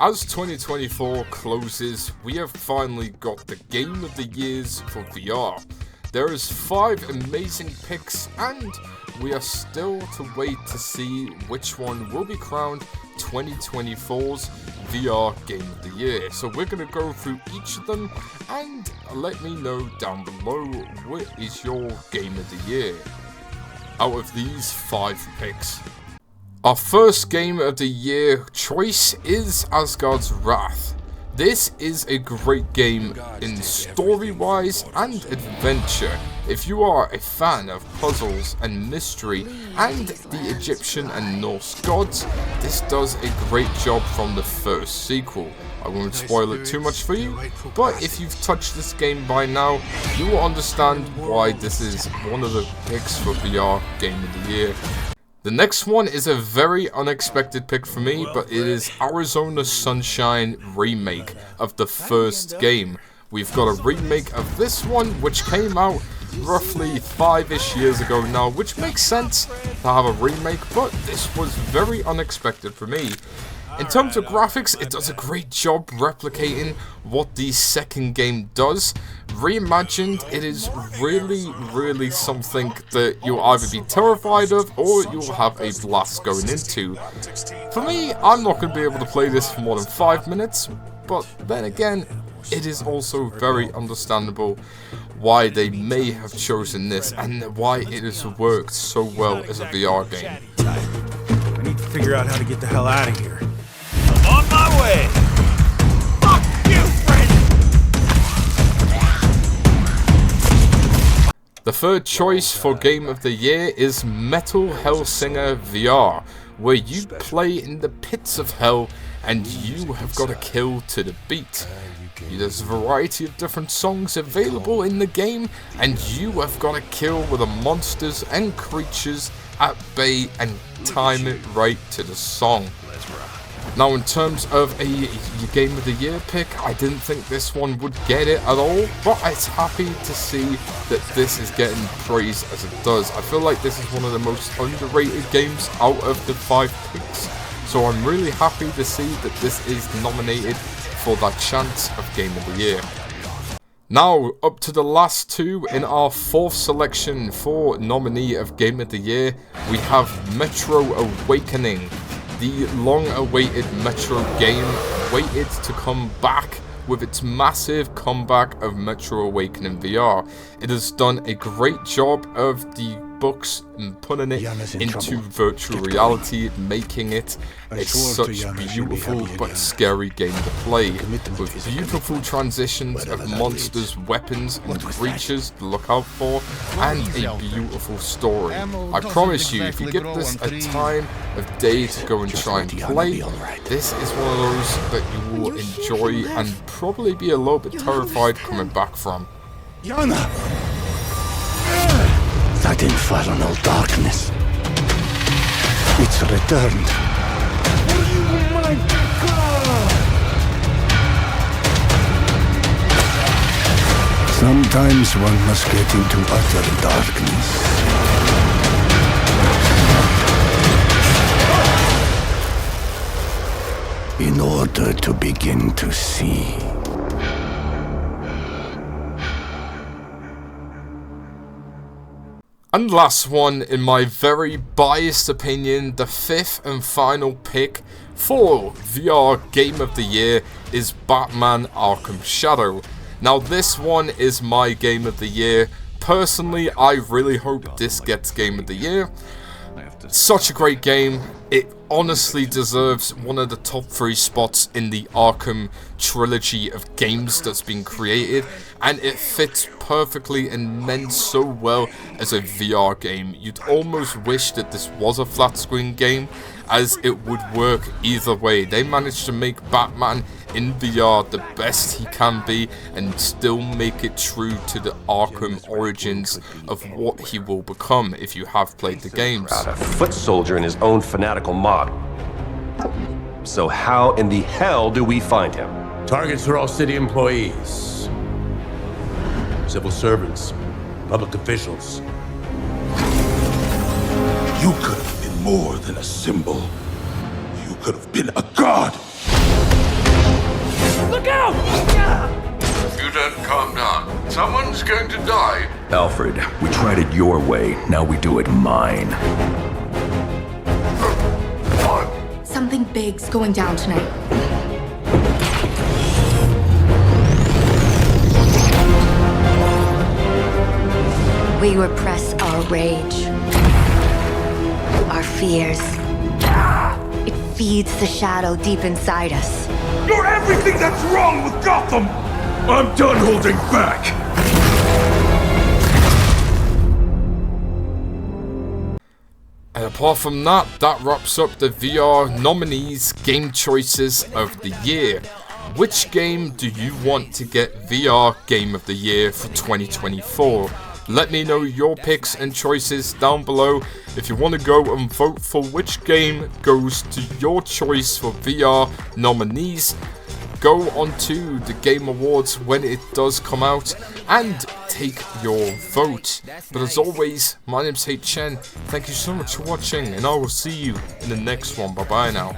As 2024 closes, we have finally got the Game of the Years for VR. There is 5 amazing picks and we are still to wait to see which one will be crowned 2024's VR Game of the Year. So we're going to go through each of them and let me know down below what is your Game of the Year out of these 5 picks. Our first Game of the Year choice is Asgards Wrath. This is a great game in story-wise and adventure. If you are a fan of puzzles and mystery and the Egyptian and Norse gods, this does a great job from the first sequel. I won't spoil it too much for you, but if you've touched this game by now, you will understand why this is one of the picks for VR Game of the Year. The next one is a very unexpected pick for me, but it is Arizona Sunshine remake of the first game. We've got a remake of this one, which came out roughly 5-ish years ago now, which makes sense to have a remake, but this was very unexpected for me. In terms of graphics, it does a great job replicating what the second game does. Reimagined, it is really something that you'll either be terrified of or you'll have a blast going into. For me, I'm not going to be able to play this for more than 5 minutes, but then again, it is also very understandable why they may have chosen this and why it has worked so well as a VR game. I need to figure out how to get the hell out of here. On my way! Fuck you, friend! The third choice for Game of the Year is Metal Hellsinger VR, where you play in the pits of hell and you have got to kill to the beat. There's a variety of different songs available in the game and you have got to kill with the monsters and creatures at bay and time it right to the song. Now, in terms of a Game of the Year pick, I didn't think this one would get it at all, but it's happy to see that this is getting praise as it does. I feel like this is one of the most underrated games out of the 5 picks, so I'm really happy to see that this is nominated for that chance of Game of the Year. Now, up to the last 2 in our 4th selection for nominee of Game of the Year, we have Metro Awakening. The long-awaited Metro game waited to come back with its massive comeback of Metro Awakening VR. It has done a great job of the books and putting it into virtual reality, making it such beautiful but scary game to play, with beautiful transitions of monsters, weapons and creatures to look out for, and a beautiful story. I promise you, if you give this a time of day to go and try and play, this is one of those that you will enjoy and probably be a little bit terrified coming back from. Yana! That infernal darkness. It's returned. Oh my God! Sometimes one must get into utter darkness. In order to begin to see. And last one, in my very biased opinion, the 5th and final pick for VR Game of the Year is Batman Arkham Shadow. Now, this one is my Game of the Year. Personally, I really hope this gets Game of the Year. Such a great game. It honestly deserves one of the top 3 spots in the Arkham trilogy of games that's been created, and it fits perfectly and meant so well as a VR game. You'd almost wish that this was a flat screen game, as it would work either way. They managed to make Batman in VR the best he can be and still make it true to the Arkham origins of what he will become if you have played the games. A foot soldier in his own fanatical mob. So how in the hell do we find him? Targets are all city employees, civil servants, public officials. You could have been more than a symbol. You could have been a god. You don't calm down. Someone's going to die. Alfred, we tried it your way, now we do it mine. Something big's going down tonight. We repress our rage, our fears. It feeds the shadow deep inside us. You're everything that's wrong with Gotham! I'm done holding back! And apart from that, that wraps up the VR nominees game choices of the year. Which game do you want to get VR Game of the Year for 2024? Let me know your picks and choices down below. If you want to go and vote for which game goes to your choice for VR nominees, go onto the Game Awards when it does come out and take your vote. But as always, my name's Chen. Thank you so much for watching, and I will see you in the next one. Bye bye now.